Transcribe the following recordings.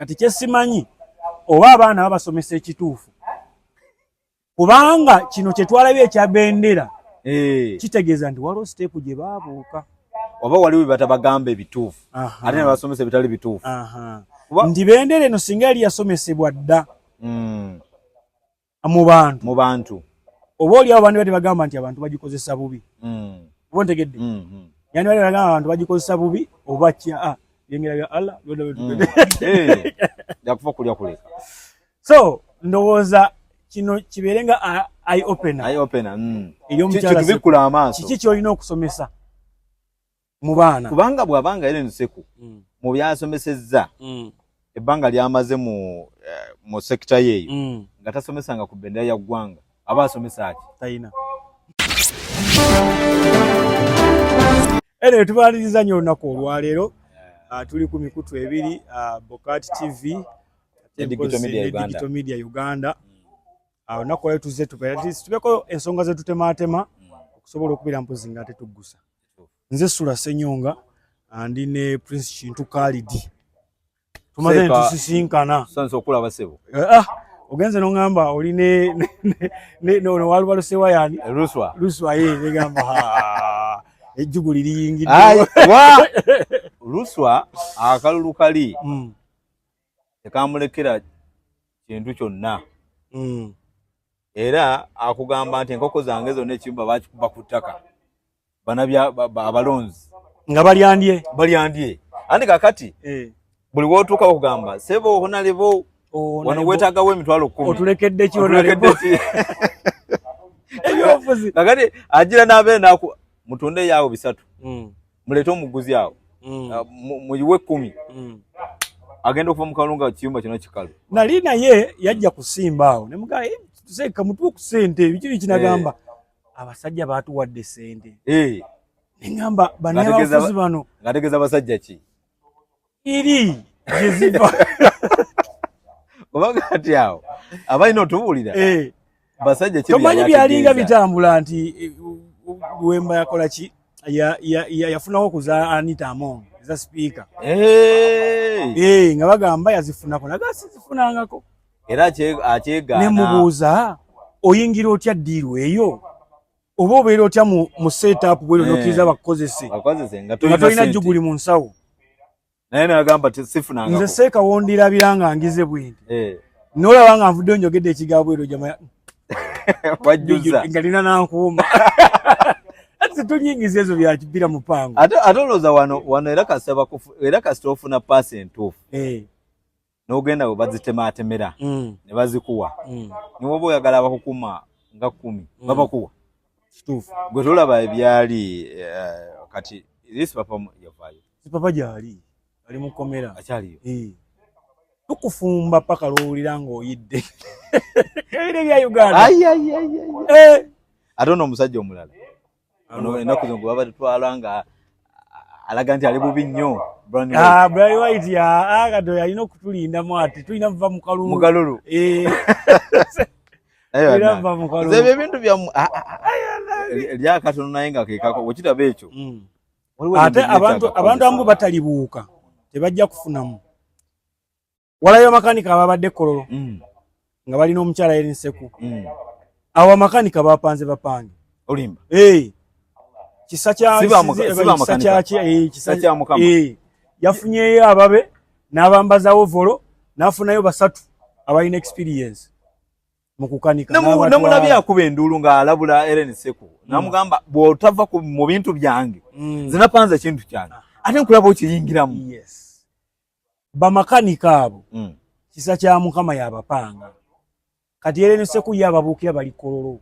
kati kyesimanyi oba abaana babasomesa ekituufu kubanga kino kye twalabye ekya bendera kitegeeza nti waliwo siteepu gye baabuuka oba waliwo batabagamba ebituufu ate ne basomesa ebitali bituufu nti bendera eno singa yali yasomesebwa dda mu bantu oba oliawo bandi bati bagamba nti abantu bagikozesa bubi oba ntegedde yani bali bagamba abantu bagikozesa bubi oba kya yengera ya Allah yakufa kulya kuleka so ndowooza kino kibeerenga eye opener eyomukyala tubikula amaaso kiki kyolina okusomesa mu baana kubanga bw'abanga Ellen Nseku mu byasomesezza ebbanga lyamaze mu sekita yeeyo nga tasomesanga ku bendera ya ggwanga aba asomesa ati tayina ene tubaliriza nnyo olunaku olwaleero tuli ku mikutu ebiri Bokat TV Digital Media Uganda olunaku olwaleero tuzze tubeko ensonga ze tutematema okusobola okubira mpozi nga tetuggusa nze Sula Senyonga andi ne Prince Kintu Khalidi tumaze tusisinkana sanso okulaba sebo ogenze nongamba oli ne walubalo sewa yani Ruswa ye negamba ejjugu liriyingidde Ruswa akalulu kali tekamulekera kintu kyonna era akugamba nti enkoko zange zonna ekimba bakikuba ku ttaka bana abalonzi nga balyandye andi kakati buli wotuuka okugamba sebo honalebo wano wetagawo emitwalo 10 otulekedde ki honalebo kakati ajira nabe naku mutonde yawo bisatu mulete omuguzi awo muyiwe 10 agenda okuva mu kalunga kiyumba kino kikalu nali naye yajja kusimba awo ne mugaa tuseka mutu ku sente bikiri kinagamba abasajja baatuwadde sente ngamba banabafuzi bano ngategeza basajja ki iri jeziva kubanga ati awo abalina otubulira basajja ki tomanyi byalinga bitambula nti Wemba yakola ki yafunawo kuza Anita Among za speaker nga bagamba yazifunako nagasi zifunangako era akyegana ne mubuuza oyingira otya diiru eyo oba obeera otya mu setup bwero nokkiriza bakozese nga tolina jjuguli mu nsawo naye nagamba sifunangako nze seeka wondirabira nga ngize bwinti nolaba nga nvudde njogedde ekigambo bwero jama wajjuza nga lina nankuuma ati tunyingiza ezo byakibira mupango ate olowooza wano era kasita ofuna paasi entuufu n'ogenda we bazitematemera ne bazikuwa niwoba oyagala abakukuma nga 10 babakuwa kituufu gwe tolaba ebyali kati isi papa yavaayo papa gyali ali mukomera akyaliyo tukufumba paka lwowulira ng'oyidde ebire bya Uganda ate ono omusajja omulala ennaku zino baba tetwala nga alaga nti ali bubi nnyo Brian White kado yalina okutulindamu ati tulina muva mu kalulu ebyo ebintu byamu lyakatono naye nga kekako wekitaba ekyo ate abantu abamu batalibuuka tebajja kufunamu walayo amakanika babadde Kololo nga balina omukyala Ellen Nseku awo amakanika bapanze bapange olimba kisa kya mukama yafunyeyo ababe n'abambazawo volo n'afunayo basatu abalina experience mu kukanika namulabye akuba enduulu ng'alabula Ellen Nseku namugamba bw'otava mu bintu byange zinapanze ekintu kyange ate nkulaba okiyingiramu bamakanika abo kisa kya mukama yabapanga kati Ellen Nseku yababuukira bali Kololo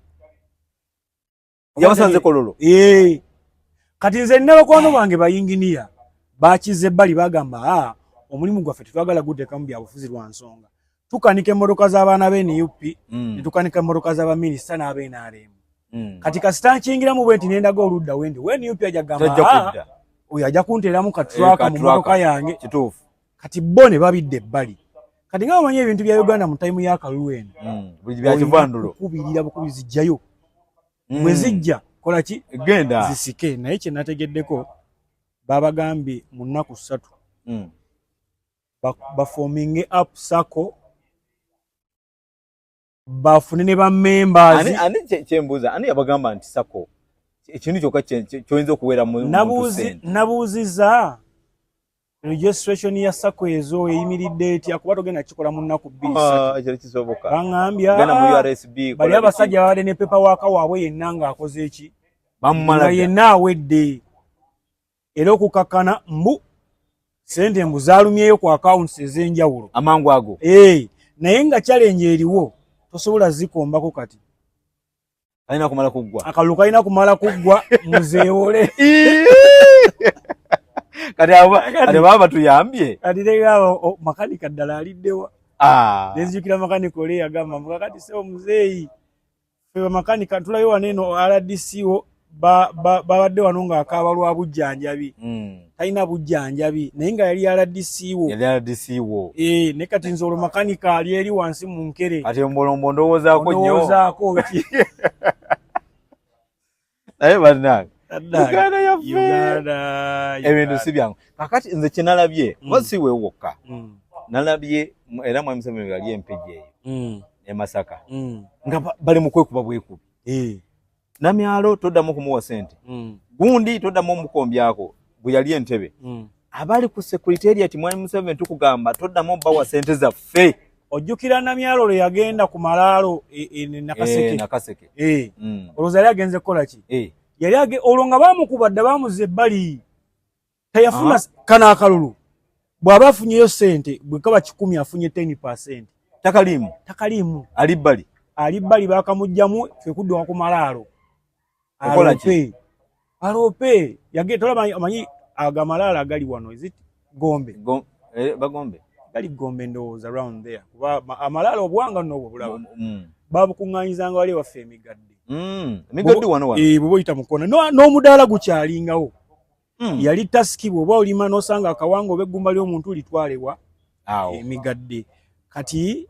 yabasanze Kololo kati nze n'abakwano bange bayinginiya bakize ebbali bagamba omulimu gwaffe tetwagala guddekamu byabufuzi lwa nsonga tukanika emmotoka z'abaana b'NUP ne tukanika emmotoka z'abaminisita n'ab'NRM kati kasita nkingiramu bwe nti nendaga oludda wendi NUP ajja gamba oyo ajja kunteeramu katuraka mu mmotoka yange kituufu kati bo ne babidde ebbali kati nga bamanyi ebintu bya Uganda mu tayimu y'akalulu eno buli byakivandulo kubirira bukubi zijjayo bwe zijja kola ki genda zisike naye kye nategeddeko babagambye mu nnaku 3 forming up sako bafune ne ba members ani chembuza ani yabagamba nti sako ekintu kyokka kyoyinza okuwera mu nabuuziza registration ya sako ezo eyimiridde etya kuba togenda kikola mu nnaku 2 ekyo kisoboka baŋŋambya gana mu RSB bali abasajja babadde ne paperwork waabwe yenna ng'akoze eki bamumala yenna awedde era okukakkana mbu sente mbu zaalumyeyo ku accounts ez'enjawulo amangu ago naye nga challenge eriwo tosobola zikombako kati alina kumala kuggwa akalulu kalina kumala kuggwa muzeewole kati baba tuyambye kati makanika ddala aliddewa nenzijukira makanika ole yagamba mbuga kati sebo muzeeyi fe makanika tulayo waneeno RDCO babadde wano ng'akaaba lwa bujjanjabi talina bujjanjabi naye nga yali RDCO ne kati nze olwo makanika ali eri wansi mu nkere kati ombolombo ndowoozaako nnyo naye bannange Uganda yaffe ebintu si byangu kakati nze kye nalabye si we wokka nalabye era mwami Museveni yali empejja eyo e Masaka nga bali mu kwekuba bwekubi namyalo toddamu kumuwa sente gundi toddamu omukombyako bwe yali Entebbe abali ku secretariat mwami Museveni tukugamba toddamu bawa sente zaffe ojjukira namyalo lwe yagenda ku malaalo nakaseke olowooza yali agenze kukola ki yali olwo nga baamukubadde baamuza ebbali teyafuna kana akalulu bw'aba afunyeyo sente bwe kaba 10 afunye 10% takaliimu ali bbali baakamugjamu twekudde ku malaalo alope amanyi agamalaalo agali wano bagombe gali Gombe ndowooza around there kuba amalaalo obwanga nobwo bulaba babukuŋŋaanyizanga wali waffe emigadde wano bwe boyita mukona n'omudaala gukyalingawo yali tasikibwa oba olima n'osanga akawanga oba eggumba ly'omuntu litwalebwa emigadde kati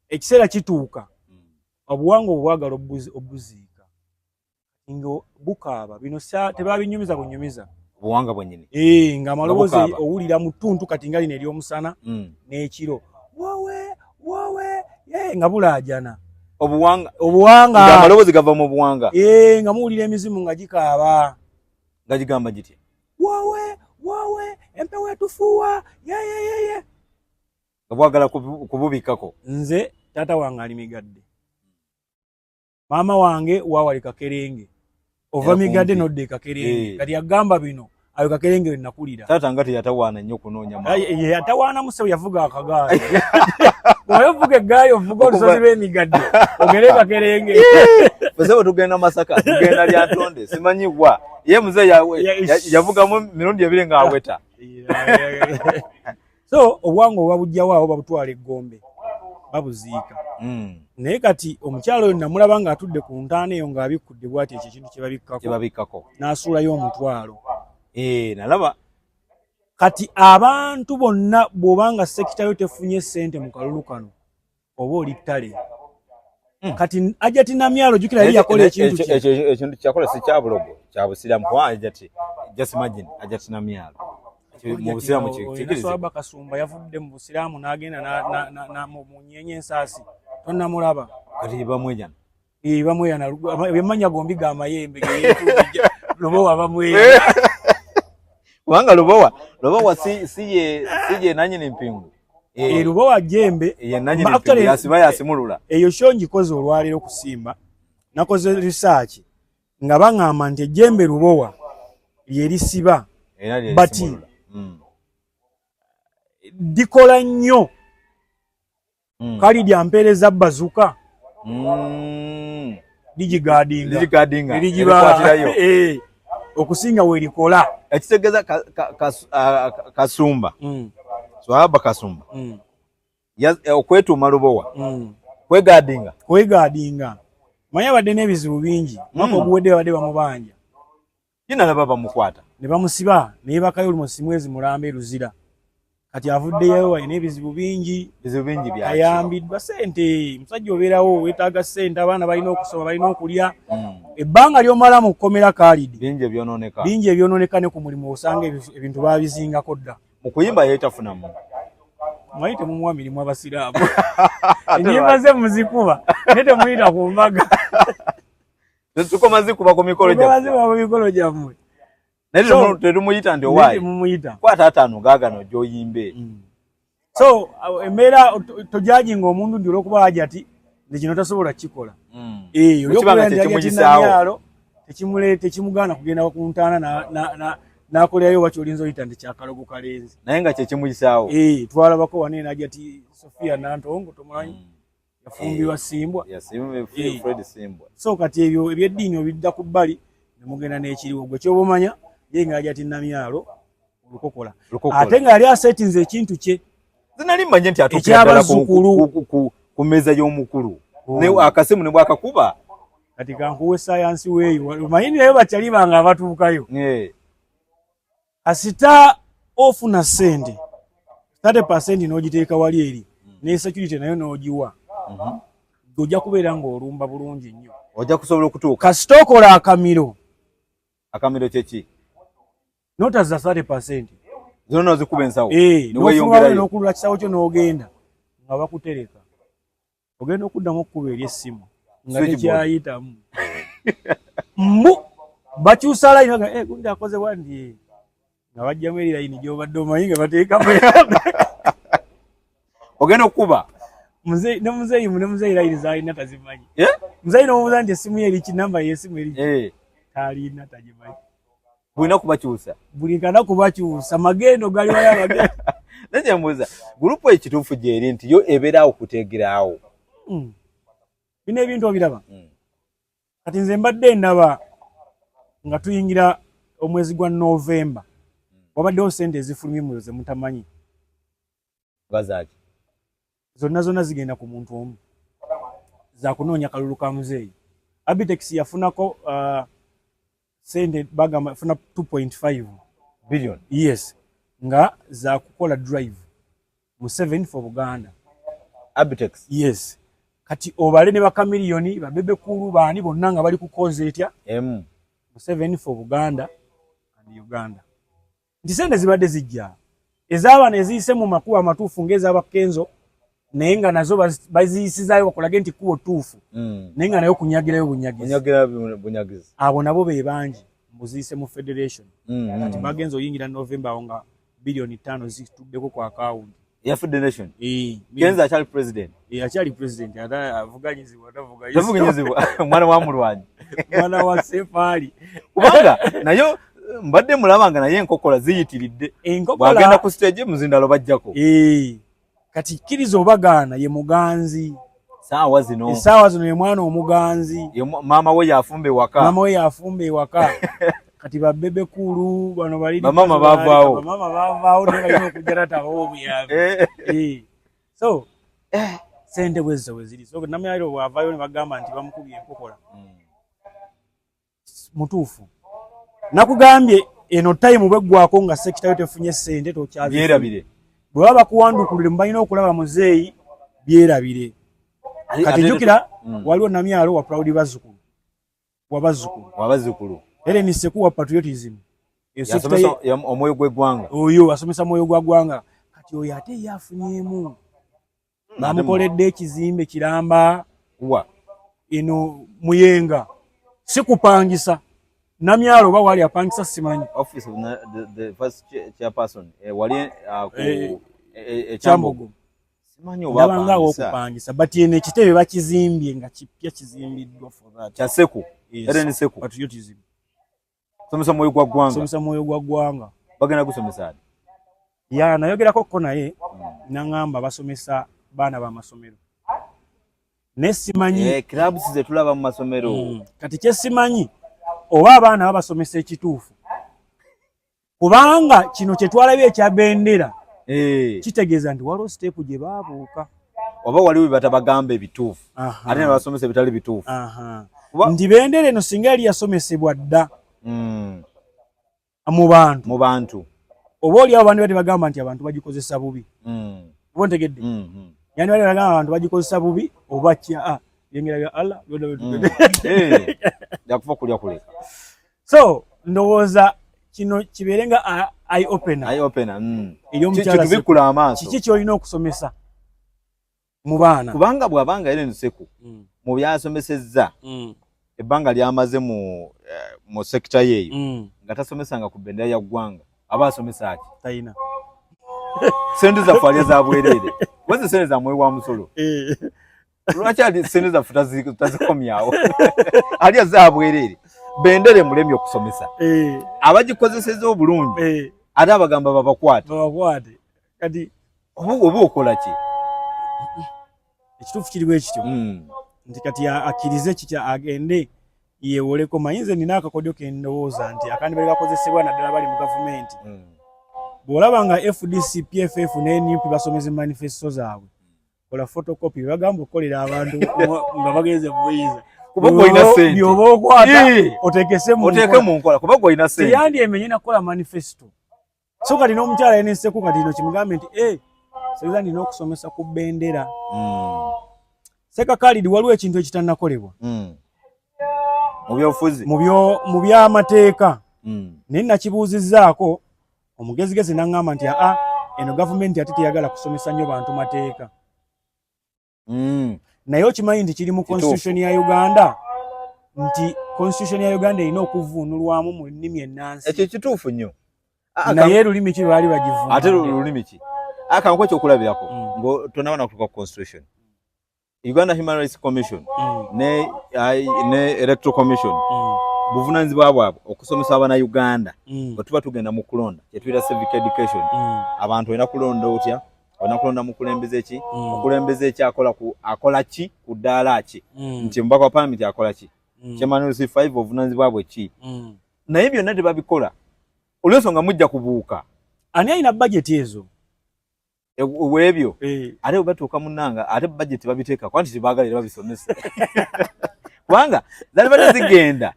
ekiseera kituuka obuwanga obwo bwagala obuziika nga bukaaba bino tebabinyumiza kunyumiza obuwanga bwennyini ng'amaloboozi owulira mu ttuntu kati nga lino ery'omusana n'ekiro wowe nga bulaajana obuwanga amaloboozi gava mu buwanga nga muwulira emizimu nga gikaaba nga gigamba gitya wowe empewo etufuuwa yeyeyeye nga bwagala kububikkako nze taata wange ali migadde maama wange waawali Kakerenge ova migadde nodde Kakerenge kati yagamba bino ayo Kakerenge we nakulira taata nga teyatawaana nnyo kunoonya yatawaana musebo yavuga akagaali oyovuga eggaali ovuga olusozi lw'emigadde ogere Kakerenge fesebo tugenda Masaka tugenda Lyantonde simanyibwa ye muze yavugamu mirundi ebiri ng'aweta so obwangu babujjawo awo babutwala Gombe babuziika naye kati omukyalo oyo namulaba ng'atudde ku ntaana eyo ng'abikkudde bw'ati ekyo ekintu kyebabikkako n'asuulayo omutwalo nalaba kati abantu bonna bw'obanga sekita yo tefunye sente mu kalulu kano oba oli ttale kati Ajati Namyalo jukira yali yakola ekintu kyakola si kya bulogo kya busiramu kwa Ajati just imagine Ajati Namyalo mu busiramu kikiriza Swaba Kasumba yavudde mu busiramu n'agenda na mu nyenye ensasi tonna mulaba kati bamwejana bamwejana bemanya gombi ga mayembe Lubowa bamwejana wanga Lubowa siye nanyini mpingu Lubowa jembe ye nanyini mpingu yasiba yasimulula eyo shonji koze olwaliro kusimba nakoze research nga bangamba nti jembe Lubowa lyerisiba bati dikola nnyo kali lyampeereza bazuka ligigadinga okusinga werikola ekitegeeza Kasumba Swaba Kasumba okwetuuma Lubowa kwegadinga manya abadde n'ebizibu bingi mwaka oguwedde babadde bamubanja nalaba bamukwata ne bamusiba naye bakayo olumosi mwezi mulambe Luzira kati avuddeyo alina ebizibu bingi ayambiddwa sente musajja obeerawo weetaaga sente abaana balina okusoma balina okulya ebbanga ly'omala mu kkomera Khalid bingi ebyonooneka ne ku mulimu osanga ebintu babizingako dda mukuyimba yetafunamu mwaite mumwamirimu abasiraamu enyimba ze muzikuba nete muyita ku mbaga tukoma zikuba ku mikolo gyammwe naye tetumuyita nti owaayi mumuyita kwata ataano gaagano gy'oyimbe so embeera tojajinga omuntu ndi olwokuba aja ati nekino tasobola kikola olyokubaandyalo tekimugaana kugenda ku ntaana nakolerayo waki olinza oyita nti kyakalogo kalenzi naye nga kyekimuyisaawo twalabako wanene naja ti Sofia Nantongo tomulanyi yafumbirwa Simbwa so kati ebyo ebyeddiini obidda ku bbali nemugenda n'ekiriwo gwe kyobumanya ye nga aja ti Namyalo olukokola ate nga yali asetinze ekintu kye zinali mmanye nti atuukira ku mmeeza y'omukulu akasimu ne bwakakuba kati kankuwe sayansi weeyo omanyi nayo bakyalibanga abatuukayo asita ofuna sente 30% n'ogiteeka wali eri ne security nayo n'ogiwa ojja kubeera ng'olumba bulungi nnyo ojja kusobola okutuuka kasita okola akamiro kyeki notaza 30% zonna ozikuba ensawo n'okulula kisawo kyo n'ogenda nga bakutereka ogenda okuddamu okukuba eri essimu nga tekyayitamu bakyusa layini gundi akoze bwandi nga bajjamu eri layini gy'obadde omanyi nga bateekamu ogenda okukuba ne muzeeyi layini zaalina tazimanyi muzeeyi n'omubuuza nti essimu ye eri kinamba y'essimu eri talina tagimanyi bulina kubakyusa buli kana kubakyusa magendo gali wayo amagendo naye mbuuza gurupu ekituufu gyeri nti yo ebeeraawo kutegeraawo bino ebintu obiraba kati nze mbadde ndaba nga tuyingira omwezi gwa Novemba wabaddewo sente ezifulumye mu ze mutamanyi bazaaki zonna zigenda ku muntu omu za kunoonya kalulu ka muzeeyi Abitex yafunako sente bagamba funa 2.5 billion yes nga za kukola drive mu 7 for Buganda Abitex yes kati obale ne bakamiliyoni babebe kulu baani bonna nga bali ku cause etya mu 7 for Buganda and Uganda ndi sente zibadde zijja ezaabana eziyise mu makuba amatuufu ng'ez'abakenzo naye nga nazo baziyisizaayo bakolage nti kubo tuufu naye nga nayo kunyagirayo bunyagizi abo nabo be bangi muziyise mu federation kati bagenza oyingira Novemba awo nga bilioni 5 zituddeko ku akawunti ya federation Kenza akyali president akyali president avuganyizibwa mwana wa mulwanyi mwana wa Sefali kubanga nayo mbadde mulabanga naye enkokola ziyitiridde bwagenda ku stage muzindalo bajjako kati kkiriza obagaana ye muganzi saawa zino ye mwana omuganzi maama we yafumba ewaka kati babebe kulu bano bali bamama bavaawo ne balina okujja tabawo obuyambi so sente bwezo weziri so Namyalo bwavaayo ne bagamba nti bamukubye enkokola mutuufu nakugambye eno time bweggwako nga sekita yo tefunye sente byerabire bwe baba kuwandukulire mubalina okulaba muzeeyi byerabire kati jjukira waliwo Namyalo wa proud wabazukulu Ellen Seku wa patriotism omwoyo gw'eggwanga oyo asomesa mwoyo gwa ggwanga kati oyo ate yafunyemu bamukoledde ekizimbe kiramba eno Muyenga si kupangisa Namyalo ba wali apangisa simanyi office of the first chairperson wali Kyambogo simanyi obanga okupangisa but ene kitebe bakizimbye nga kipya kizimbiddwa for that kya Seku Ellen Seku patriotism somesa mwoyo gwa ggwanga bagenda kusomesa nayogerako ko naye nangamba basomesa baana ba masomero nesimanyi clubs ze tulaba mu masomero kati kyesimanyi oba abaana babasomesa ekituufu kubanga kino kye twalabye ekya bendera kitegeeza nti waliwo siteepu gye baabuuka oba waliwo batabagamba ebituufu ate ne basomesa ebitali bituufu nti bendera eno singa yali yasomesebwa dda mu bantu oba oli abo bandi bati bagamba nti abantu bagikozesa bubi oba ntegedde yani bali bagamba abantu bagikozesa bubi oba kya yengera bya Allah yakufa kulya kuleka so ndowooza kino kibeere nga eye opener iyo mchala tubikula amaaso kiki kyolina okusomesa mu baana kubanga bwabanga Helen Seku mu byasomesezza ebbanga lyamaze mu sector yeyo nga tasomesanga ku bendera ya ggwanga aba asomesa ati tayina sente za falia za bwerere wazi sente za mwe wa musolo lwaki ali sente za futa tazikomyawo ali za bwerere bendere mulemi okusomesa abagikozeseza obulungi ate abagamba babakwate kati oba okola ki ekituufu kiriwo ekityo nti kati akkirize kikya agende yeewoleko mayinze nina akakodyo kendowooza nti akandi gakozesebwa naddala bali mu gavumenti bw'olaba nga FDC PFF ne NUP basomeza manifesto zaabwe kola photocopy bagamba okukolera abantu nga bagenze buyinza kuba goina sente byoba okwata otekese mu nkola kuba goina sente yandi emenye nakola manifesto so kati n'omukyala yeneseku kati no kimugambe nti seza nina okusomesa ku bendera Seka Khalid waliwo ekintu ekitanakolebwa mu by'amateeka naye nakibuuzizzaako omugezigezi n'aŋŋamba nti eno gavumenti ate teyagala kusomesa nnyo bantu mateeka naye okimanyi nti kiri mu constitution ya Uganda nti constitution ya Uganda erina okuvuunulwamu mu nnimi ennansi ekyo kituufu nnyo naye lulimi ki baali bagivuunula ate lulimi ki akanko ekyokulabirako ngo tonabona kutuka constitution Uganda Human Rights Commission ne Electoral Commission buvunanyizibwa bwabwe okusomesa abana Uganda bwe tuba tugenda mu kulonda kyetuyita civic education abantu olina kulonda otya olina kulonda mukulembeze ki okulembeze ki akola ki ku ddaala ki nti mubaka wa parliament akola ki kyemanusi 5 obuvunanyizibwa bwe ki naye byonna tebabikola olw'ensonga mujja kubuuka ani alina budget ezo webyo ate batuuka munanga ate budget babiteeka kwanti tibagalira babisomesa kubanga zali bade zigenda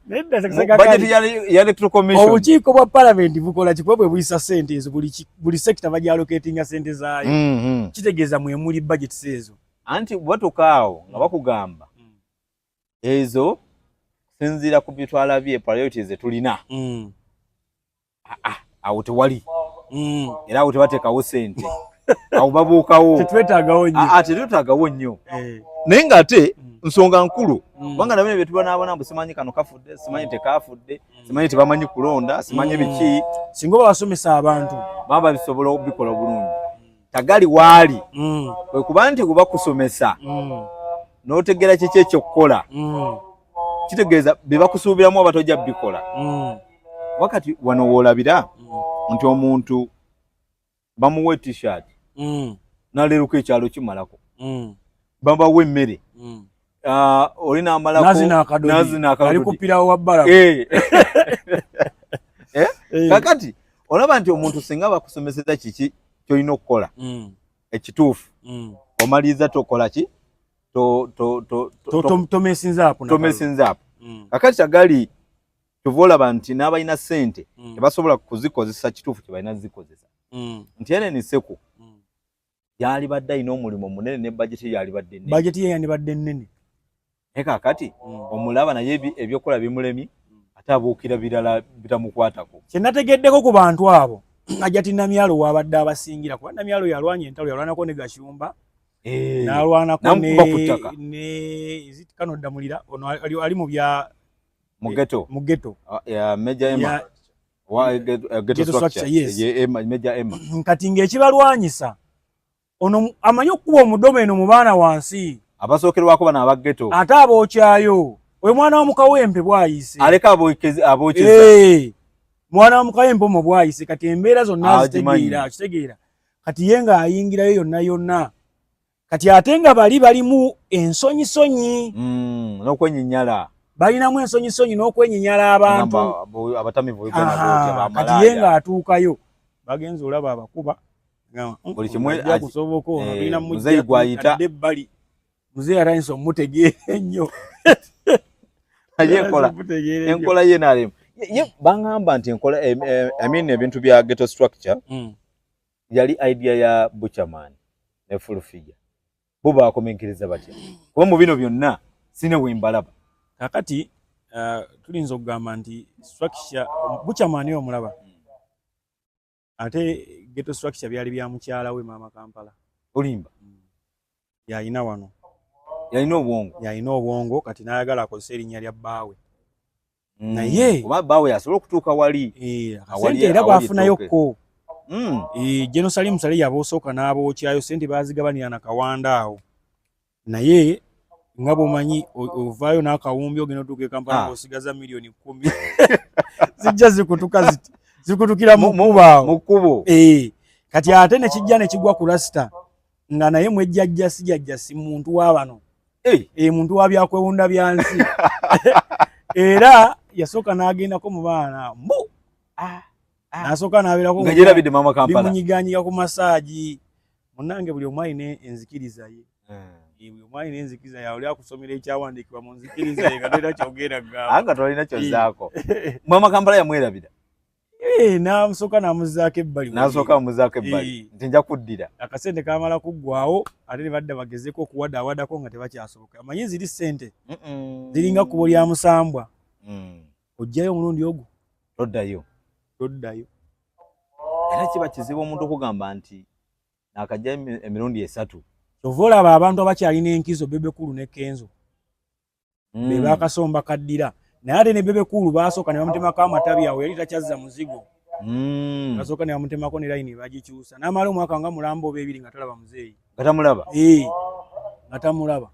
budget ya Electoral Commission obukiiko bwa parliament bukola kikwe buyisa sente ezo buli sector bajja allocatinga sente zaayo kitegeeza mwemuli budget ezo anti bwatokaawo nga bakugamba ezo sinzira ku bitwala bye priorities tulina awo tewali era awo tebateekawo sente awo babuukawo tetwetaagawo nnyo naye ng'ate nsonga nkulu kubanga nabino bye tubonaabona mbu simanyi kano kafudde simanyi tekafudde simanyi tebamanyi kulonda simanyi biki singa basomesa abantu baba bisobola okubikola bulungi tagali waali kwe kuba nti kuba kusomesa n'otegeera kiki ekyokukola kitegeeza bye bakusuubiramu oba tojja bikola wakati wano woolabira nti omuntu bamuwa t-shirt naleeruka ekyalo kimalako babawa emmere olina amalako nazinakadodikupirawo wabbala kakati olaba nti omuntu singa bakusomeseza kiki kyolina okukola ekituufu omaliriza tokola ki tomesinzaapo kakati kyagali kyova olaba nti n'abalina ssente tebasobola kuzikozesa kituufu kye balina zikozesa nti Helen Seku yali badde alina omulimu munene ne bajeti yali badde nnene bajeti ye yandibadde nnene naye kakati omulaba naye ebyokola bimulemi ate abuukira birala bitamukwatako kye nategeddeko ku bantu abo ajati Namyalo wabadde abasingira kuba Namyalo yalwanya entalo yalwanako ne Gashumba n'alwanako ne Kano Damulira ono ali mu bya mu ghetto ya Major Emma ghetto structure ye Major Emma kati ng'ekibalwanyisa ono amanyi okuba omudomo eno mu baana wansi abasookerwako bana aba ghetto ate abookyayo we mwana wa Mukawempe bwayise aleka abookeza mwana wa Mukawempe mu bwayise kati embeera zonna kitegeera kati ye nga ayingirayo yonna kati ate nga balimu ensonyisonyi n'okwenyinyala balinamu ensonyisonyi n'okwenyinyala abantu abatamivu kati ye nga atuukayo bagenza olaba abakuba buli kimwe kusoboka olina muzeyi gwayita ebbali muzeyi atayinza omutegeera ennyo enkola ye nalemu ye bangamba nti enkola ebintu bya ghetto structure yali idea ya Butcherman ne Full Figure bo bakomenkeriza batya kuba mu bino byonna sine wembalaba kakati tulinza okugamba nti structure Butcherman yo omulaba ate ghetto structure byali bya mukyala we mama Kampala olimba yalina wano yalina obwongo kati n'ayagala akozesa erinnya lya bbaawe naye oba bbaawe yasobola okutuuka wali sente era baafunayokko Jerusalem sale yaboosooka n'abookyayo sente baazigabanira na Kawanda awo naye nga bw'omanyi ovaayo n'akawumbi ogenda otuuka e Kampala ng'osigaza $10,000,000 zijja zikutukira mu kkubo kati ate ne kijja ne kigwa ku Rasta nga naye mwejjajja sijajja si muntu wa bano muntu wa byakwewunda byansi era yasooka n'agendako mu baana n'asooka n'abeerako bimunyiganyiga ku masaaji munnange buli omu alina enzikiriza ye buli omu alina enzikiriza ye oli akusomera ekyawandiikibwa mu nzikiriza ye nga tolina kyogenda nga tolina kyozzaako mama Kampala yamwerabira n'amusooka n'amuzzaako ebbali nti nja kuddira akasente kamala kuggwawo ate ne badda bagezeko okuwadaawadako nga tebakyasoboka amanyi ziri ssente ziringa kkubo lya musambwa ojjayo omulundi ogwo toddayo era kiba kizibu omuntu okugamba nti nakajja emirundi 3 kyova olaba abantu abakyalina enkizo Bebekulu ne Kenzo be bakasomba kaddira naye ate ne Bebekulu baasooka ne bamutemako amatabi awo yali takyazza muzigo basooka ne bamutemako ne layini bagikyusa n'amala omwaka nga mulamba oba 2 nga talaba muzeeyi nga tamulaba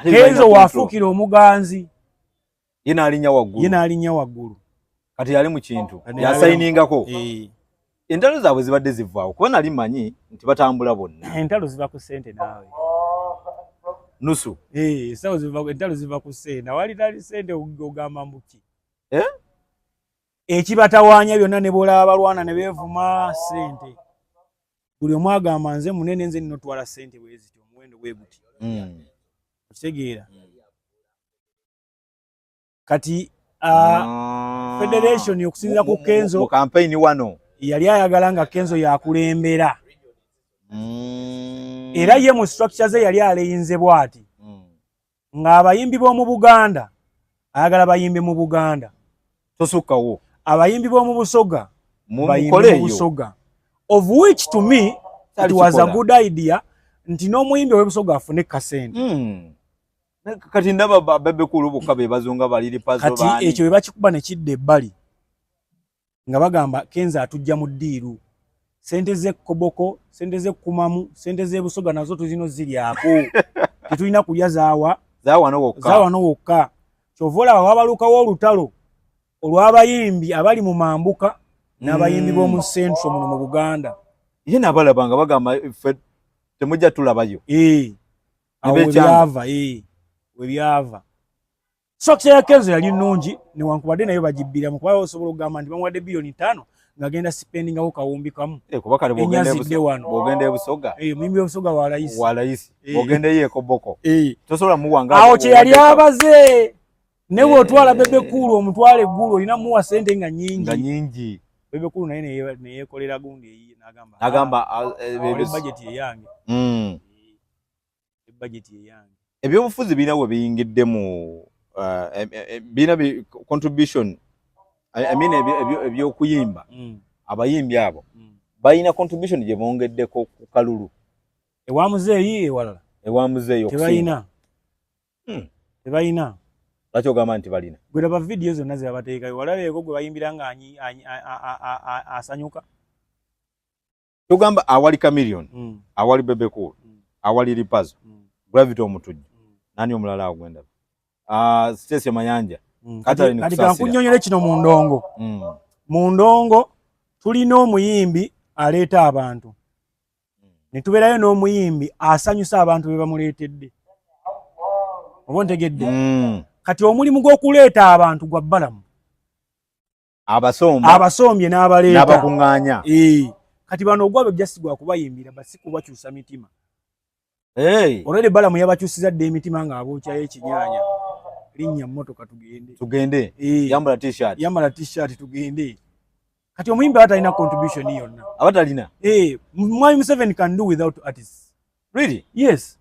Kenzo waafuukira omuganzi ye n'alinnya waggulu kati yali mu kintu yasayiningako entalo zaabwe zibadde zivaawo kuba nali manyi nti batambula bonna entalo ziva ku ssente naawe nusu entalo ziva ku ssente wali tali ssente ogamba mbuki ekibatawaanya byonna ne bolaba abalwana ne beevuma ssente buli omu agamba nze munene nze ninotwala ssente bweziti omuwendo gwe guti okitegeera kati federation okusinziira ku Kenzo mu campaign wano yali ayagala nga Kenzo yakulembera era ye mu structure ze yali aleyinze bwati nga abayimbi b'omu Buganda ayagala bayimbe mu Buganda tosukkawo abayimbi b'omu Busoga bayimbe mu Busoga of which to me it was a good idea nti n'omuyimbi w'Ebusoga afune kasente kati ndaba Bebekulu bokka be bazunga baliri pazo bani kati ekyo bebakikuba ne kidde ebbali nga bagamba Kenzo atujja mu ddiiru sente z'Ekoboko sente z'Ekumamu sente z'Ebusoga nazo tuzino ziryako tetulina kulya zaawa no wokka kyova olaba wabalukawo olutalo olw'abayimbi abali mu mambuka n'abayimbi b'omu Central muno mu Buganda ye n'abalaba nga bagamba temujja tulabayo webyava structure ya Kenzo yali nnungi newankubadde nayo bagibbira mu kuba osobola okugamba nti bamuwadde $5,000,000 ng'agenda spendingawo kawumbi kamu kuba kale bw'ogenda Ebusoga muyimbi w'Ebusoga wa layisi bw'ogenda Ekoboko tosobola muwanga awo kye yali abaze ne bw'otwala Bebekulu omutwala eggulu olina muwa ssente nga nyingi Bebekulu naye neyeekolera gundi eyiye n'agamba budget eyange ebyobufuzi birina we biyingidde mu birina contribution ebyokuyimba abayimbi abo balina contribution gye bongeddeko ku kalulu ewamuzeeyi ewalala ewamuzeeyi tebalina lwaki ogamba nti balina gwera vidiyo zonna zebabateekayo walabeeko gwe bayimbira nga asanyuka tugamba awali Chameleon awali Bebekulu awali Lipazo Gravity omutujju nani omulala agwenda Stacy Mayanja kati kankunyonyole kino mu ndongo tulina omuyimbi aleeta abantu ne tubeerayo n'omuyimbi asanyusa abantu be bamuleetedde oba ntegedde kati omulimu gw'okuleeta abantu gwa bbalamu abasombye n'abaleeta n'abakuŋŋaanya kati bano ogwabwe just gwa kubayimbira basi kubakyusa mitima olwedde bbalamu yabakyusiza dde emitima ng'abookyayo ekinyaanya linnya mmotoka tugende yambala t-shirt tugende kati omuyimbi abatalina contribution yonna abatalina Mwami Museveni can do without artists really yes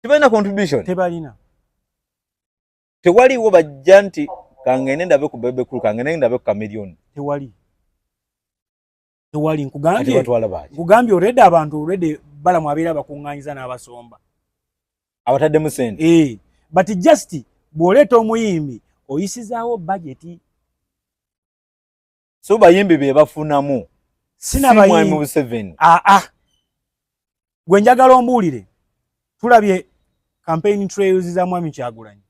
tebalina contribution tewaliwo bajja nti kangende ndabe ku Bebekulu kangende ndabe ku Chameleon tewali tewali nkugambye already abantu already balamu abeera bakungaanyiza n'abasomba abatadde mu sente but just bw'oleeta omuyimbi oyisizaawo budget so bayimbi be bafunamu sinabayimbi mu 7 gwe njagala ombuulire tulabye campaign trails za Mwami Kyagulanyi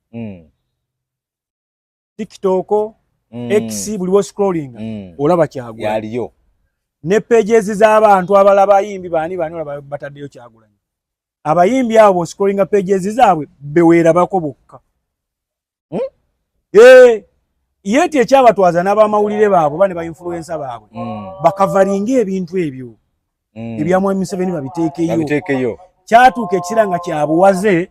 TikTok X buli wo scrolling olaba Kyagulanyi yaliyo ne pages z'abantu abalaba bayimbi bani olaba bataddeyo Kyagulanyi abayimbi abo scrolling pages zaabwe beweerabako bokka yeti ekyabatwaza n'abamawulire baabo bane ba influencer baabwe bakavaringa ebintu ebyo ebya Mwami Museveni babiteekeyo kyatuuka ekisira nga kyabuwaze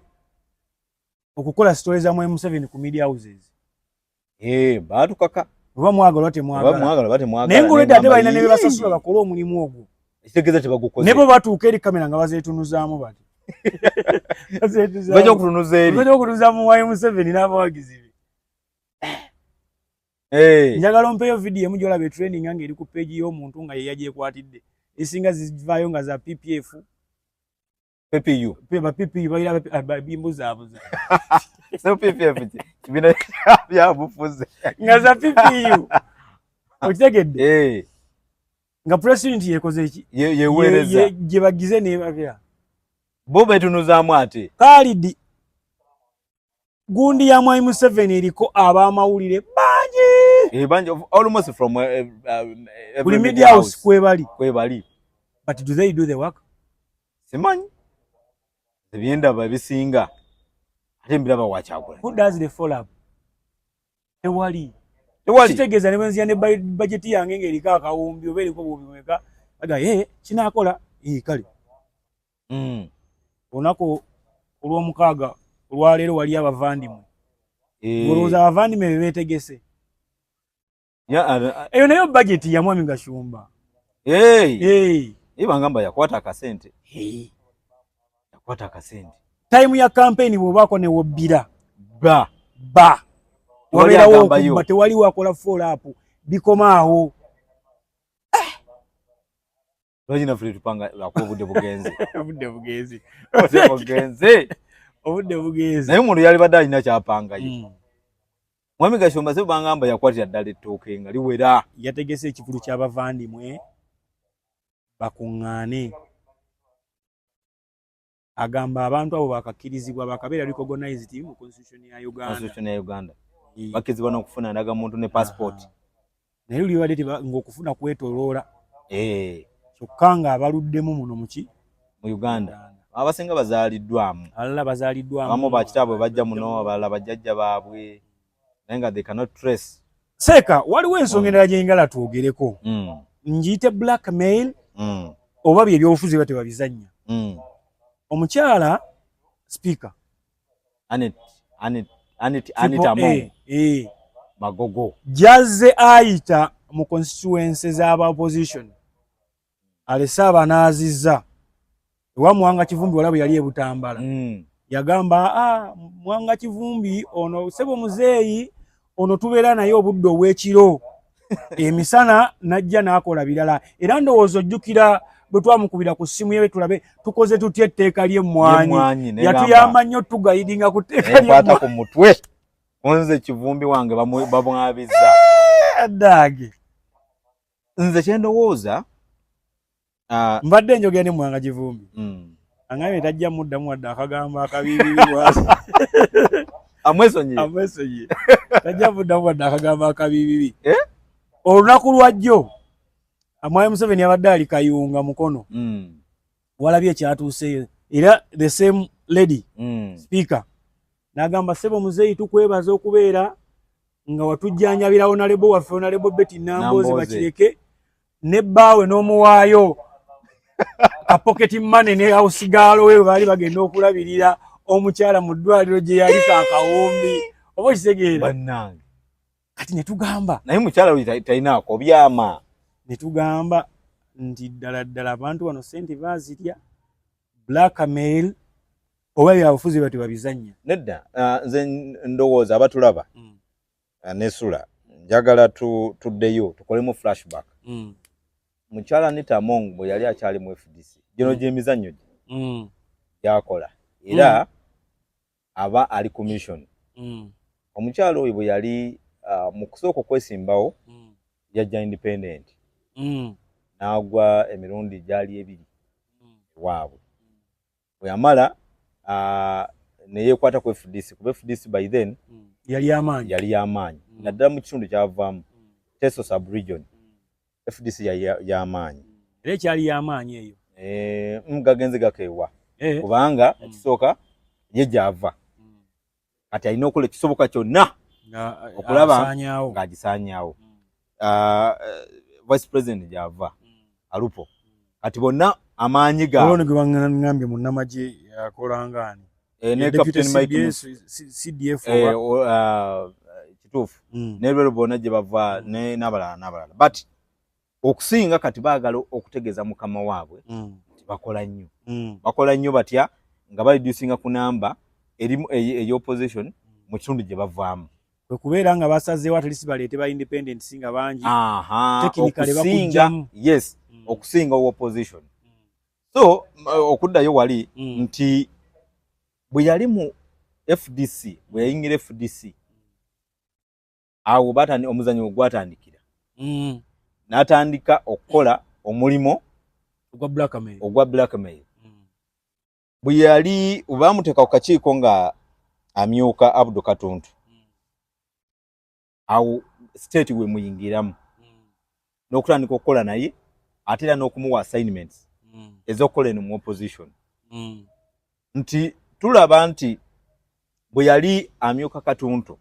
okukola stories za Mwami Museveni ku media houses baatukaka oba mwagala temwagala naye ng'olwedde ate balina ne bebasasula bakole omulimu ogwo ekitegeeza tebagukoze ne bo batuuka eri kamera nga bazeetunuzaamu bati bajja okutunuza mu Mwami Museveni n'abawagizi njagala ompeyo video emu gy'olaba training nga eri ku page y'omuntu nga ye yagyekwatidde esinga zivaayo nga za PPF PPU bayira bimbuzabuza so PPF kibina byabufuze nga za PPU okitegedde nga president yekoze eki yeweereza gye bagize nebabya bo betunuzaamu ate Khalid gundi ya Mwami Museveni eriko abamawulire banji almost from every media house kwebali but do they do the work simanyi ebyendaba ebisinga ate mbiraba wakyagula who does the follow up tewali kitegeeza ne bwenzia ne budget yange ng'eriko akawumbi oba eriko bubimeka aga kinaakola kale olunaku olw'omukaaga olwaleero wali abavandimwe olowooza abavandimwe be beetegese eyo nayo budget ya Mwami Gashumba bangamba yakwata akasente time ya campaign bw'obaako ne wobbira wabeerawo okubba tewali wakola follow up bikomaawo lwaki naffe tupanga lwakuba obudde bugenze obudde bugenze naye omuntu yali badde alina kyapangayo Mwami Gashumba se bangamba yakwatira ddala ettooke nga liwera yategese ekivulu ky'abavandimwe bakuŋŋaane agamba abantu abo bakakkirizibwa bakabeera recognized mu constitution ya Uganda bakkizibwa n'okufuna ndagamuntu ne passport naye liwadde ng'okufuna kwetoloola kyokka nga abaluddemu muno mu Uganda abasinga bazaaliddwamu abamu bakitaabwe bajja muno abalala bajjajja baabwe naye nga they cannot trace seeka waliwo ensonga endala gye njagala twogereko ngiyite blackmail oba bye ebyobufuzi bwe tebabizannya omukyala speaker Anita Magogo jazze ayita mu constituency z'aba opposition alese abanaazizza ewa Mwanga Kivumbi wala bwe yali e Butambala yagamba Mwanga Kivumbi ono sebo muzeeyi ono tubeera naye obudde obw'ekiro emisana najja n'akola birala era ndowooza ojjukira bwe twamukubira ku ssimu ye tulabe tukoze tutya etteeka ly'emmwanyi yatuyamba nnyo tugayidinga ku tteeka ly'emmwanyi ku mutwe nze Kivumbi wange bamwabizza addaage nze kyendowooza mbadde njogera ne Mwanga Kivumbi angambye tajja muddamu wadde akagambo akabibibi bwasi amwesonyi tajja muddamu wadde akagambo akabibibi olunaku lwajjo Mwami Museveni abadde ali Kayunga Mukono walabye ekyatuuseyo era the same lady speaker n'agamba sebo muzeeyi tukwebaza okubeera nga watujjanjabirawo nalebo waffe onalebo Betty Nambozi bakireke ne bbaawe n'omuwaayo ka pocket money ne awusigaalo we baali bagenda okulabirira omukyala mu ddwaliro gye yali kaakawumbi oba okitegeera bannange kati ne tugamba naye mukyala we talinaako byama ne tugamba nti ddala ddala abantu bano sente baazirya blackmail oba byabufuzi bwe tebabizannya nedda nze ndowooza abatulaba nesula njagala tuddeyo tukolemu flashback mukyala Anita Among bwe yali akyali mu FDC gino gy'emizannyo gyakola era aba ali commission omukyala oyo bwe yali mu kusooka okwesimbawo yajja independent n'agwa emirundi gyali ebiri waabwe bwe yamala ne yeekwata ku FDC kuba FDC by then yali y'amaanyi naddala mu kitundu kyavaamu Teso sub-region FDC y'amaanyi era ekyali y'amaanyi eyo gagenze gakeewa kubanga ekisooka ye gy'ava kati alina okukola ekisoboka kyonna okulaba ng'agisaanyaawo vice president gy'ava alupo kati bonna amaanyi gaolwo gwe baŋŋambye munnamagye yakolangaani ne Captain Mike CDF kituufu n'ebyo bonna gye bava n'abalala but okusinga kati baagala okutegeeza mukama waabwe bakola nnyo batya nga balidusinga ku namba ey'opposition mu kitundu gye bavaamu kubeera nga basazeewo atalisi baleete ba independent singa bangi okusinga opposition so okuddayo wali nti bwe yali mu FDC bwe yayingira FDC awo omuzannyo ogwatandikira n'atandika okukola omulimo ogwa blackmail bwe yali baamuteeka ku kakiiko nga amyuka Abdul Katuntu awo state we muyingiramu n'okutandika okukola naye ate era n'okumuwa assignments ez'okukola eno mu opposition nti tulaba nti bwe yali amyuka Katuntu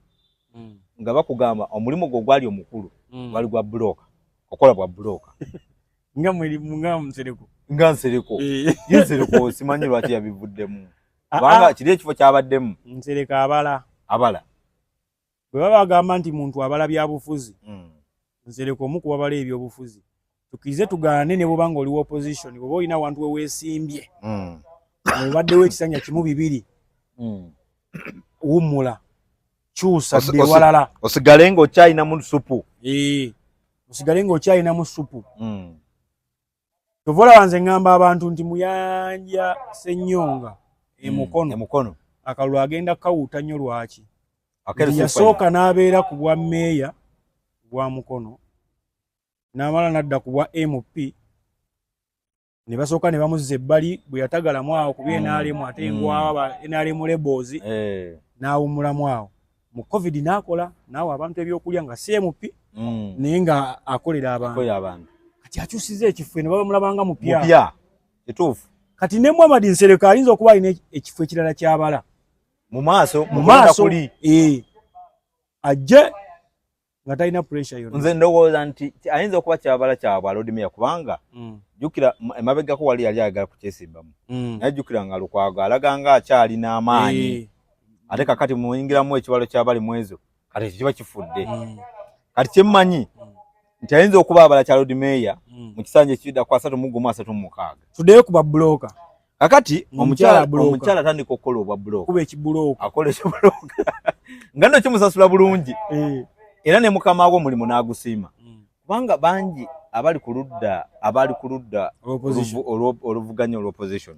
nga bakugamba omulimu gwo gwali omukulu gwali gwa bloka okola bwa bloka nga Nsereko Nsereko simanyi lwaki yabivuddemu kubanga kiri ekifo kyabaddemu Nsereko abala bwe baba bagamba nti muntu abala byabufuzi Nsereko omu ku babala ebyobufuzi tukirize tugaane ne bw'obanga oli opposition bw'oba olina wantu we weesimbye obaddewo ekisanja kimu bibiri wummula kyusa dde walala osigale ng'okyayinamu supu osigale ng'okyayinamu supu tovola wanze ngamba abantu nti Muyanja Ssennyonga emukono akalulu agenda kawuuta nnyo lwaki yasooka n'abeera ku bwa meeya bwa Mukono n'amala n'adda ku bwa MP ne basooka ne bamuzza ebbali bwe yatagalamu awo ku NRM ate ngwawo NRM Rebels n'awummulamu awo mu COVID n'akola naawe abantu ebyokulya nga si MP naye nga akolera abantu kati akyusiza ekifo ne bamulabanga mupya etuufu kati ne Muhammad Nsereko ayinza okuba alina ekifo ekirala ky'abala mu maaso ajje nga talina pressure yonna nze ndowooza nti ayinza okuba kyabala kyabwa Lodimia kubanga jjukira emabegako wali yali ayagala kukyesimbamu naye jjukira nga Lukwago alaga nga akyalina amaanyi ate kakati muyingiramu ekibalo ky'abali mu ezo kati kiba kifudde kati kyemmanyi nti ayinza okuba abala kya Lodimia mu kisanja ekidda ku 336 tuddeyo ku babulooka kakati omukyala atandika okukola obwa bulooka kuba ekibulooka akola ekibulooka nga nno kimusasula bulungi era ne mukama we omulimu n'agusiima kubanga bangi abali ku ludda oluvuganya olw'opposition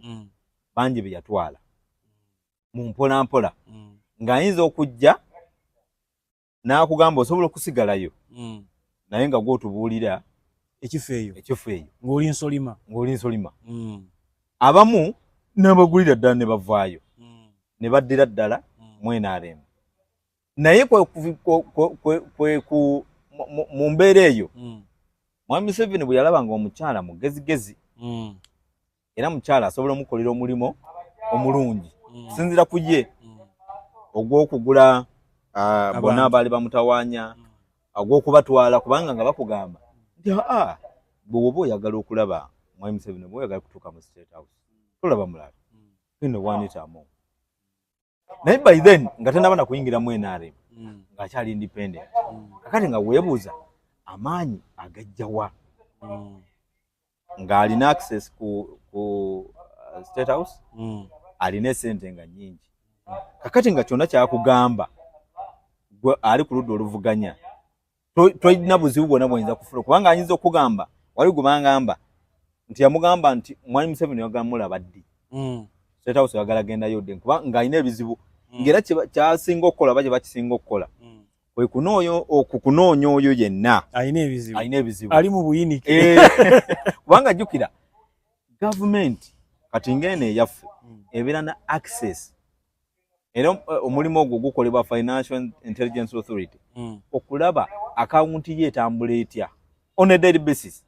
bangi be yatwala mu mpolampola ng'ayinza okujja n'akugamba osobola okusigalayo naye nga gw'otubuulira ekifo eyo ng'oli nsolima abamu n'abagulira ddala ne bavaayo ne baddira ddala mu NRM naye mu mbeera eyo Mwami Museveni bwe yalabanga omukyala mugezigezi era mukyala asobola omukolera omulimo omulungi kusinziira ku ye ogw'okugula bonna abaali bamutawaanya ogw'okubatwala kubanga nga bakugamba nti bwe woba oyagala okulaba Mwami Museveni bwe oyagala kutuuka mu State House tolaba mulala eno Anita Among naye by then nga tennaba na kuyingira mu NRM ng'akyali independent kakati nga weebuuza amaanyi agajjawa ng'alina access ku State House alina esente nga nnyingi kakati nga kyonna kyakugamba gwe ali ku ludda oluvuganya tolina buzibu bwonna bw'oyinza kufuna kubanga ayinza okugamba wali gumangamba nti yamugamba nti Mwalimu Museveni yagamula baddi State House yagala genda yodde kuba nga ine ebizibu ngera kyasinga okukola baje bakisinga okukola kwe kunoonya oyo yenna ayina ebizibu ali mu buyinike kubanga jjukira government kati ngene yaffe ebeera na access era omulimu ogwo gukolebwa Financial Intelligence Authority okulaba akawunti ye etambula etya on a daily basis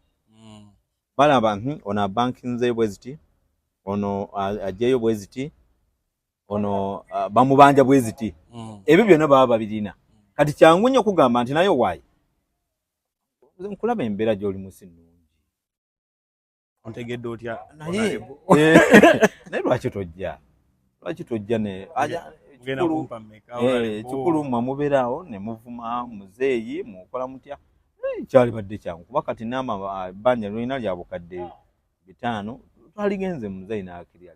balaba ono banking bweziti ono ajeyo bweziti ono bamubanja bweziti ebyo byonna baba babirina kati kyangu nnyo kugamba nti nayo waayi nkulaba embeera gy'oli musi nnungi ontegedde otya naye lwaki tojja ne kikulu mmwe mubeerawo ne muvuma muzeeyi mukola mutya kyali badde kyangu kuba kati naama ebbanja lulina lya bukadde 5 twaligenze muzeeyi n'akirya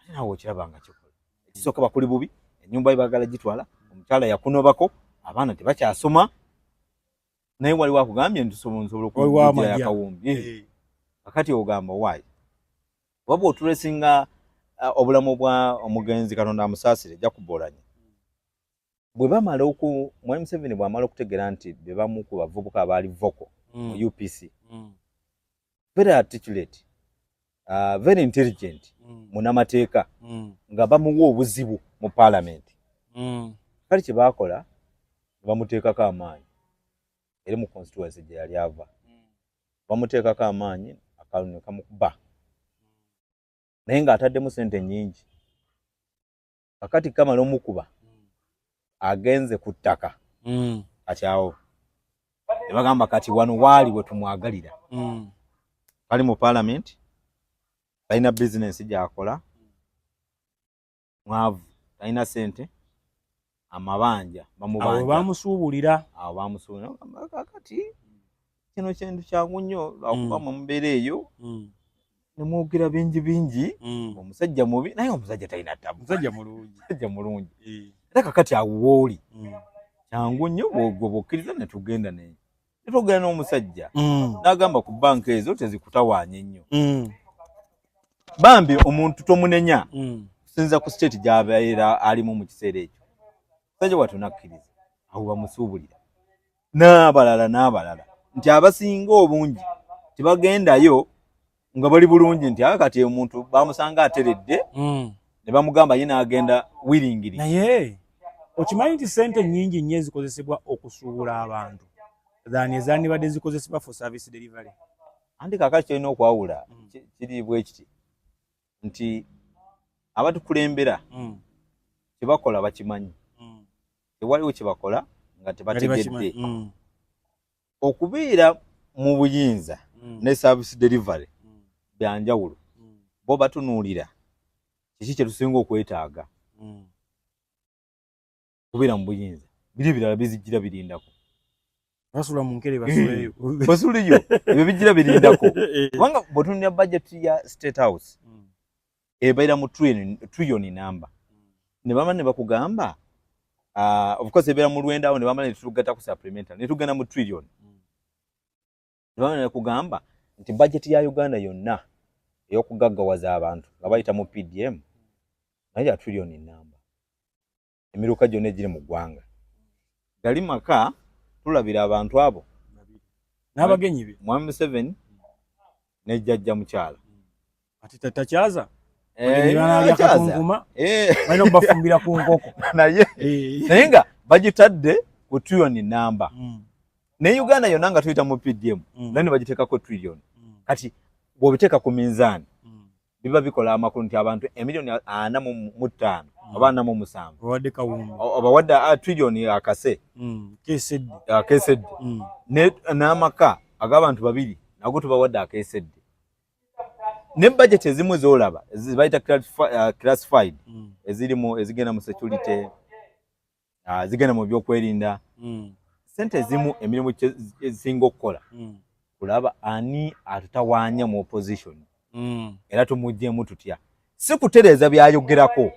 nawe okiraba nga kikola ekisooka bakuli bubi ennyumba ye baagala gitwala omukyala yakunobako abaana tebakyasoma naye waliwo akugambye ntusobola okugira akawumbi kakati ogamba waayi waba otulesinga obulamu bwa omugenzi Katonda amusaasire ejja kubolanya bwe bamala Mwalimu Museveni bw'amala okutegera nti be bamu ku bavubuka abaali voko mu UPC very articulate very intelligent munamateeka nga bamuwa obuzibu mu parliament kali kye baakola bamuteekako amaanyi eri mu constituency gye yali ava bamuteekako amaanyi akalulu kamukuba naye ng'ataddemu sente nnyingi kakati kamala omukuba agenze ku ttaka kati awo ne bagamba kati wano waali we tumwagalira kali mu parliament talina bizinensi gy'akola mwavu talina sente amabanja bamusuubulira kakati kino kintu kyangu nnyo lwakuba mu mbeera eyo nemwogera bingi omusajja mubi naye omusajja talina tabu musajja mulungi era kakati awooli kyangu nnyo bwokkiriza netugenda naye netwogera n'omusajja n'agamba ku banka ezo tezikutawaanya ennyo bambi omuntu tomunenya kusinza ku state gy'abeera alimu mu kiseera ekyo musajja watunakkiriza awo bamusuubulira n'abalala nti abasinga obungi tebagendayo nga bali bulungi nti kati omuntu bamusanga ateredde ne bamugamba ye n'agenda wiringiri naye okimanyi nti sente nnyingi nnyo ezikozesebwa okusuubula abantu ezandibadde zikozesebwa for service delivery anti kakati kirina okwawula kiri bwe kiti nti abatukulembera kyebakola bakimanyi tewaliwo kyebakola nga tebategedde okubeera mu buyinza ne service delivery byanjawulo bo batunuulira kiki kye tusinga okwetaaga kubeera mu buyinza biri ebirala bizijjira birindako basula mu nkere basuliyo ebyo bijjira birindako kubanga bw'otunulira budget ya State House ebeera mu trillion namba ne bamala ne bakugamba of course ebeera mu lwenda awo ne bamala ne tugatta ku supplementary ne tugenda mu trillion ne bamala ne kugamba nti budget ya Uganda yonna ey'okugaggawaza abantu nga bayita mu PDM naye ya trillion namba emiruka gyonna egiri mu ggwanga gali maka tulabira abantu abo n'abagenyi be Mwalimu Museveni ne jjajja mukyala ati takyaza balina okubafumbira ku nkoko naye nga bagitadde ku trillion namba ne Uganda yonna nga tuyita mu PDM naye ne bagiteekako trillion kati bw'obiteeka ku minzaani biba bikola amakulu nti abantu emiliyoni 45 oba 47 obawadde trillion akase kesedde n'amaka ag'abantu babiri nago tubawadde akesedde ne budget ezimu z'olaba zibayita classified ezigenda mu security zigenda mu byokwerinda sente ezimu emirimu ezisinga okukola kulaba ani atutawaanya mu opposition era tumuggyemu tutya si kutereeza byayogerako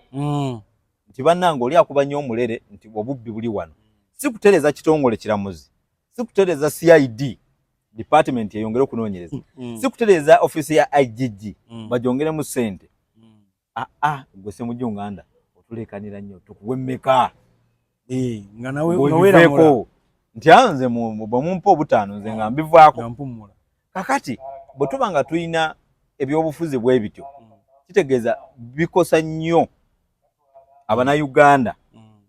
nti bannange oli akuba nnyo omulere nti obubbi buli wano si kutereeza kitongole kiramuzi si kutereeza CID department eyongere okunoonyereza si kutereeza office ya IGG bajongere mu sente gwe se mu Uganda otulekanira nnyo tukuwe mmeka nga nawe unawera nti anze bamumpa obutaano nze nga mbivaako kakati bwe tuba nga tulina ebyobufuzi bwe bityo kitegeeza bikosa nnyo Abannayuganda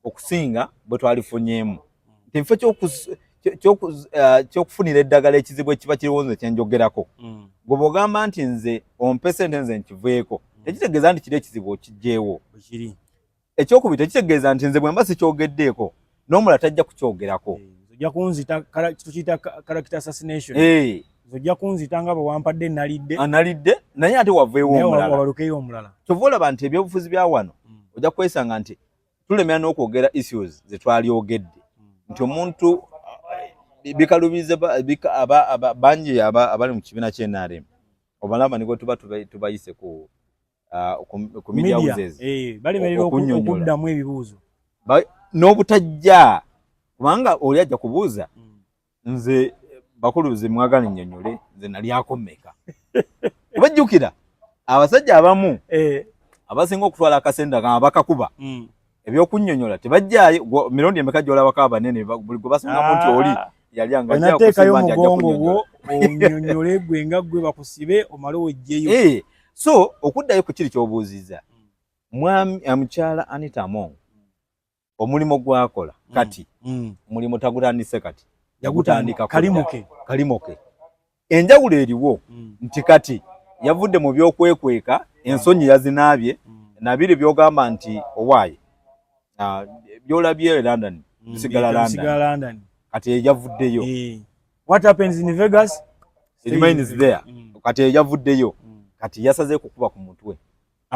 okusinga bwe twalifunyeemu nti kifo ky'okufunira eddagala ekizibu ekiba kiriwonze kyenjogerako gwe bw'ogamba nti nze ompe sente nze nkiveeko tekitegeeza nti kiri ekizibu okijjeewo ekyokubiri tekitegeeza nti nze bwe mba sikyogeddeeko n'omulala tajja kukyogerako ojja kunzita tukiyita character assassination ojja kunzita nga bwe wampadde nalidde naye ate waveewo omulala kyova olaba nti ebyobufuzi bya wano ojja kwesanga nti tulemera n'okwogera issues ze twalyogedde nti omuntu bikalubize bangi abali mu kibiina ky'NRM obalaba nigwe tuba tubayise ku media houses balemerera okuddamu ebibuuzo n'obutajja kubanga oli ajja kubuuza nze bakulu ze mwagala nnyonnyole nze nalyako mmeka obajjukira abasajja abamu abasinga okutwala akasenda nga bakakuba ebyokunnyonnyola tebajjaayo mirundi emeka gy'olabako abanene buli gwe basingamu nti oli yali angateekayo mugongo gwo onnyonnyole gwe nga gwe bakusibe omale wejjeyo so okuddayo ku kiri ky'obuuzizza mukyala Anita Among omulimu gwakola kati omulimu tagutandise kati yagutandika kalimoke enjawulo eriwo nti kati yavudde mu byokwekweka ensonyi yazinaabye nabiri byogamba nti owaaye byolabye e London bisigala London kati yavuddeyo what happens in Vegas remains there kati yavuddeyo kati yasaze kukuba ku mutwe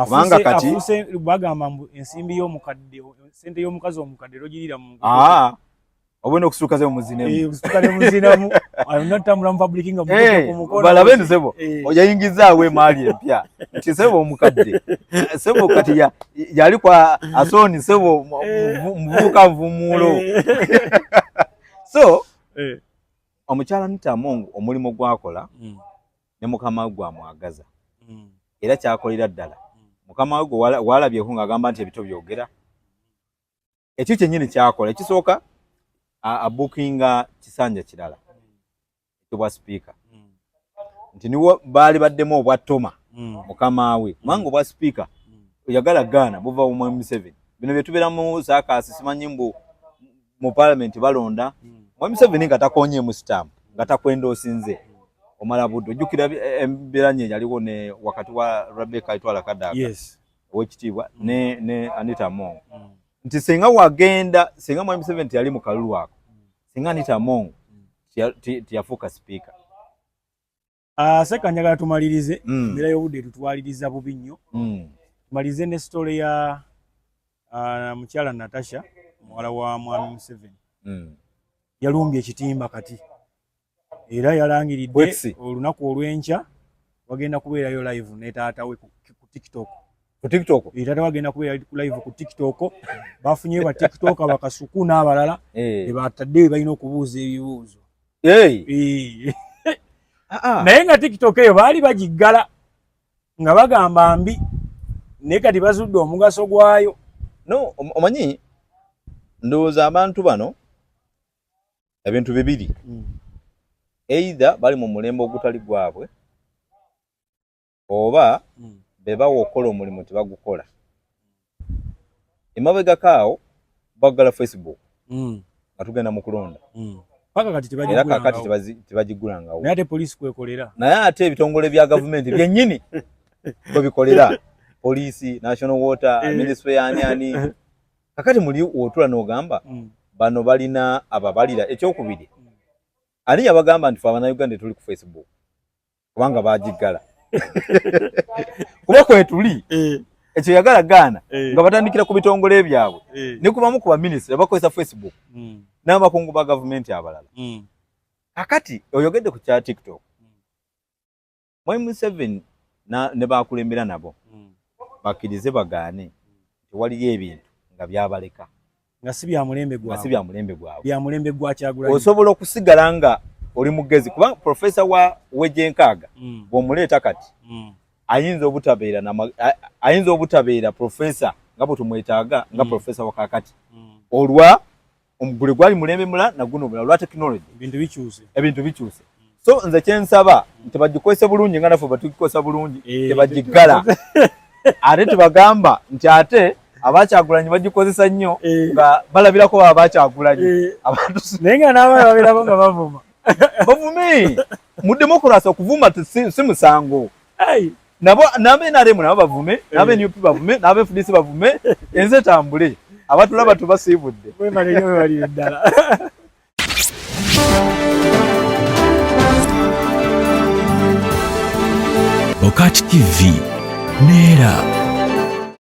kubanga kati afuse bagamba ensimbi y'omukadde sente y'omukazi omukadde logirira mu obwene okusukaze omuzine okusukale muzinamu anatambula mu public nga ku mukono balabeni sebo oyayingizaawe mali empya nti sebo omukadde sebo kati yali kwa asoni sebo mvuka mvumulo so omukyala Anita Among omulimu gwakola ne mukama gwa mwagaza era kyakolera ddala mukama gwo walabyeko ng'agamba nti ebito byogera ekyo kyennyini kyakola ekisooka abukinga kisanja kirala ekibwa sipiika nti niwo baali baddemu obwattoma mukama we kubanga obwa sipiika oyagala gaana buva mu M7 bino bye tubeera mu saakasi simanyi mbu mu parliament balonda mu M7 nga takonyeemu stamp nga takwendoosinze omala budde ojjukira embeera nye yaliwo ne wakati wa Rebecca Itwala Kadaga ow'ekitiibwa ne Anita Among nti senga wagenda senga mu M7 yali mu kalulu ako senga Anita Among tiyafuuka sipiika seka njagala tumalirize embeera y'obudde tutwaliriza bubi nnyo tumalirize ne story ya mukyala Natasha muwala wa mwami Museveni yalumbye ekitimba kati era yalangiridde olunaku olw'enkya wagenda kubeerayo live ne taata we ku TikTok taata wagenda kubeera live ku TikTok bafunye ba TikTok bakasuku n'abalala batadde balina okubuuza ebibuuzo naye nga TikTok eyo baali bagiggala nga bagamba mbi naye kati bazudde omugaso gwayo no omanyi ndowooza abantu bano ebintu bibiri either bali mu mulembe ogutali gwabwe oba bebawa okukola omulimu tebagukola emabegakaawo baggala Facebook nga tugenda mu kulonda era kakati tebagigulangawo naye ate poliisi kwekolera naye ate ebitongole bya gavumenti byennyini kwe bikolera poliisi national water ministry yani kakati muli otula n'ogamba bano balina ababalira ekyokubiri ani yabagamba nti Abannayuganda tuli ku Facebook kubanga bagiggala kuba kwetuli ekyo yagala gaana nga batandikira ku bitongole byabwe ne kubamu ku baminisita bakozesa Facebook n'abakungu ba gavumenti abalala kakati oyogedde ku kya TikTok mwami Museveni ne bakulembera nabo bakkirize bagaane tewaliyo ebintu nga byabaleka nga si bya mulembe gwabwe bya mulembe gwa Kyagulanyi osobola okusigala nga oli mugezi kuba professor wa Wejenkaaga bw'omuleeta kati ayinza obutabeera professor nga bwe tumwetaaga nga professor wa kakati olwa omugule gwali mulembe mula na guno mula lwa technology ebintu bikyuse so nze kyensaba tebagikozesa bulungi nga naffe batugikozesa bulungi tebagiggala ate tebagamba nti ate abakyagulanyi bagikozesa nnyo nga balabirako abakyagulanyi naye nga naabo babirako nga bavuma bavume mu demokrasi okuvuma si musango nabo NRM nabo bavume nabe NUP bavume nabe FDC bavume enze tambule abatulaba tubasiibudde wemalire ddala Bokat TV Nera